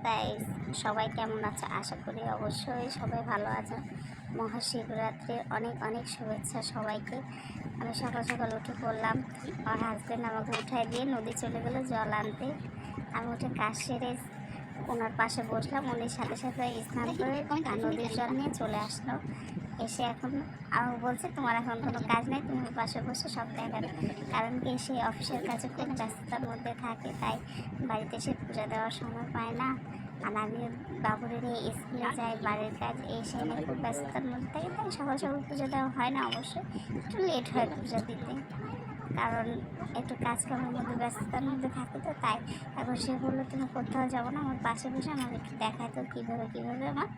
Guys, সবাই কেমন আছে? আশা করি অবশ্যই সবাই ভালো আছে। মহাশিবরাত্রির অনেক অনেক শুভেচ্ছা সবাইকে। আমি সকাল সকাল উঠে পড়লাম। আমার হাজব্যান্ড আমাকে উঠায় দিয়ে নদী চলে গেলো জল আনতে। আমি উঠে কাজ সেরে ওনার পাশে বসলাম। উনির সাথে সাথে স্নান করে নদীর জল নিয়ে চলে আসলো। এসে এখন আমাকে বলছে তোমার এখন কোনো কাজ নেই, তুমি পাশে বসে সব দেখাবে। কারণ কি, সে অফিসের কাজে খুব ব্যস্ততার মধ্যে থাকে, তাই বাড়িতে এসে পূজা দেওয়ার সময় পায় না। আর আমি বাবুরে নিয়ে স্কুলে যাই, বাড়ির কাজ এসে নিয়ে খুব ব্যস্ততার মধ্যে থাকি, তাই সকাল সকাল পুজো দেওয়া হয় না। অবশ্যই একটু লেট হয় পূজা দিতে, কারণ একটু কাজ কামের মধ্যে ব্যস্ততার মধ্যে থাকি, তো তাই। এখন সে বললো তুমি কোথাও যাবো না, আমার পাশে বসে আমাকে একটু দেখায় তো কীভাবে আমার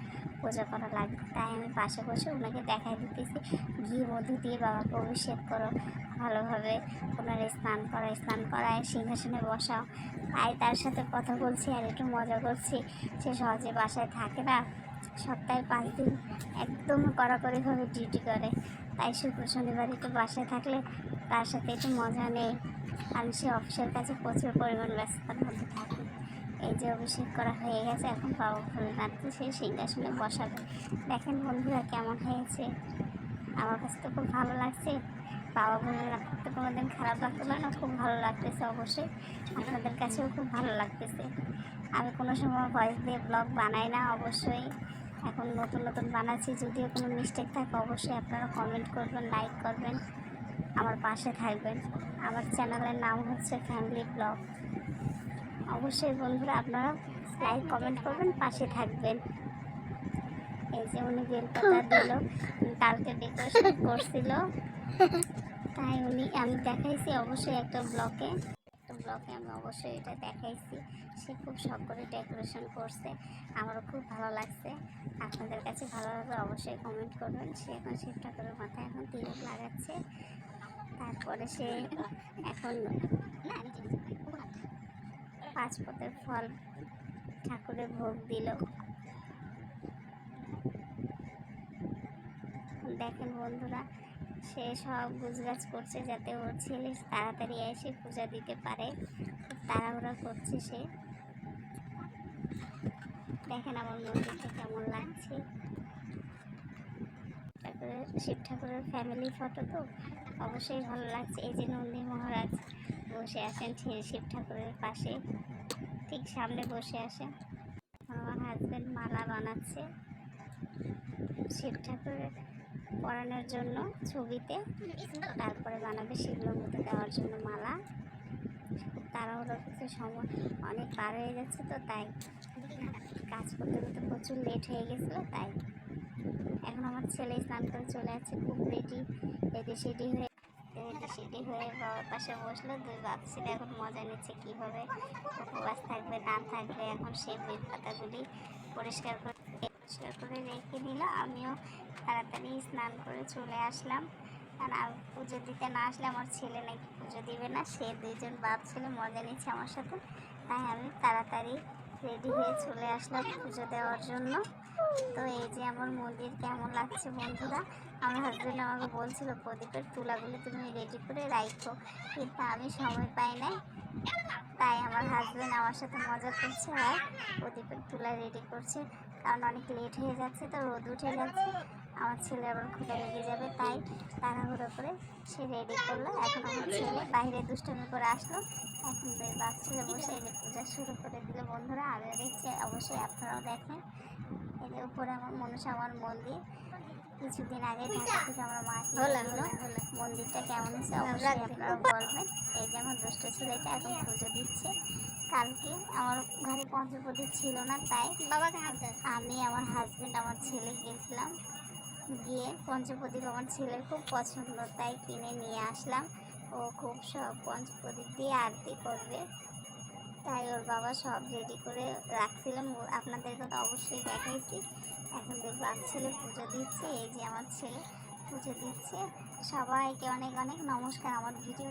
পূজা করা লাগবে। তাই আমি পাশে বসে ওনাকে দেখাই দিতেছি, ঘি মধু দিয়ে বাবাকে অভিষেক করো, ভালোভাবে ওনার স্নান করায় সিংহাসনে বসাও। তাই তার সাথে কথা বলছি আর একটু মজা করছি। সে সহজে বাসায় থাকে না, সপ্তাহে 5 দিন একদম কড়াকড়িভাবে ডিউটি করে, তাই শুক্র শনিবার একটু বাসায় থাকলে তার সাথে একটু মজা নেই। আমি সে অফিসের কাছে প্রচুর পরিমাণ ব্যস্ততার মধ্যে থাকি। এই যে অভিষেক করা হয়ে গেছে, এখন বাবা ভোলেনাথকে সেই সিংহাসনে বসাবে। দেখেন বন্ধুরা কেমন হয়েছে, আমার কাছে তো খুব ভালো লাগছে। বাবা ভোলেনাথ তো কোনোদিন খারাপ লাগতো না, খুব ভালো লাগতেছে। অবশ্যই আপনাদের কাছেও খুব ভালো লাগতেছে। আমি কোনো সময় ভয়েস দিয়ে ব্লগ বানাই না, অবশ্যই এখন নতুন নতুন বানাচ্ছি। যদিও কোনো মিস্টেক থাকে অবশ্যই আপনারা কমেন্ট করবেন, লাইক করবেন, আমার পাশে থাকবেন। আমার চ্যানেলের নাম হচ্ছে ফ্যামিলি ব্লগ। অবশ্যই বন্ধুরা আপনারা লাইক কমেন্ট করবেন, পাশে থাকবেন। এই যে উনি বেলপাতা দিল, কালকে ডেকোরেশন করছিল, তাই আমি দেখাইছি অবশ্যই একটা ব্লগে আমি অবশ্যই এটা দেখাইছি। সে খুব শখ করে ডেকোরেশন করছে, আমারও খুব ভালো লাগছে। আপনাদের কাছে ভালো লাগবে অবশ্যই কমেন্ট করবেন। সে এখন শিব ঠাকুরের মাথায় এখন তিলক লাগাচ্ছে। তারপরে সে এখন 5 পদের ফল ঠাকুরের ভোগ দিল। দেখেন বন্ধুরা, সে সব গুজগাছ করছে যাতে ওর ছেলে তাড়াতাড়ি এসে পূজা দিতে পারে, খুব তাড়াহুড়া করছে সে। দেখেন আমার মন্দিরটা কেমন লাগছে। তারপরে শিব ঠাকুরের ফ্যামিলি ফটো তো অবশ্যই ভালো লাগছে। এই যে নন্দী মহারাজ বসে আছেন শিব ঠাকুরের পাশে, ঠিক সামনে বসে আসেন। আমার হাজব্যান্ড মালা বানাচ্ছে শিব ঠাকুরের পরানোর জন্য ছবিতে, তারপরে বানাবে শিবলিঙ্গতে দেওয়ার জন্য মালা। তাড়াহুড়ো করতে সময় অনেক পার হয়ে যাচ্ছে, তো তাই কাজ করতে করতে প্রচুর লেট হয়ে গেছিলো। তাই এখন আমার ছেলে স্নান করে চলে যাচ্ছে, খুব রেডি হয়ে বাবার পাশে বসলো। 2 বাপ ছেলে এখন মজা নিচ্ছে কীভাবে উপবাস থাকবে না থাকবে। এখন সেই বেলপাতাগুলি পরিষ্কার করে রেখে দিল। আমিও তাড়াতাড়ি স্নান করে চলে আসলাম, কারণ পুজো দিতে না আসলে আমার ছেলে নাকি পুজো দিবে না। সে 2জন বাপ ছেলে মজা নিচ্ছে আমার সাথে, তাই আমি তাড়াতাড়ি রেডি হয়ে চলে আসলাম পুজো দেওয়ার জন্য। তো এই যে আমার মন্দির কেমন লাগছে বন্ধুরা। আমার হাজব্যান্ড আমাকে বলছিল প্রদীপের তুলাগুলি তুমি রেডি করে রাখো, কিন্তু আমি সময় পাই নাই। তাই আমার হাজব্যান্ড আমার সাথে মজা করছে আর প্রদীপের তুলা রেডি করছে, কারণ অনেক লেট হয়ে যাচ্ছে, তো রোদ উঠে যাচ্ছে, আমার ছেলে আবার ক্ষুধা লেগে যাবে। তাই তাড়াহুড়ো করে সে রেডি করলো। এখন আমার ছেলে বাইরে দুষ্টুমি করে আসলো, এখন 2 বাপ ছেলে বসে এই যে পূজা শুরু করে দিল। বন্ধুরা আমিও দেখছি, অবশ্যই আপনারাও দেখেন। এই যে উপরে আমার মনসামার মন্দির, কিছুদিন আগে ঢাকা থেকে আমার মা দিল। মন্দিরটা কেমন হচ্ছে অবশ্যই আপনারা বলবেন। এই যে আমার দুষ্ট ছেলেটা এখন পুজো দিচ্ছে। কালকে আমার ঘরে পঞ্চপ্রদীপ ছিল না, তাই আমি আমার হাজব্যান্ড আমার ছেলে গিয়েছিলাম, গিয়ে পঞ্চপ্রদীপ আমার ছেলের খুব পছন্দ, তাই কিনে নিয়ে আসলাম। ও খুব সব পঞ্চপ্রদীপ দিয়ে আরতি করবে, তাই ওর বাবা সব রেডি করে রাখছিলাম, আপনাদেরকে তো অবশ্যই দেখাইছি। এখন দেখবো আমার ছেলে পুজো দিচ্ছে। এই যে আমার ছেলে পুজো দিচ্ছে। সবাইকে অনেক অনেক নমস্কার। আমার ভিডিও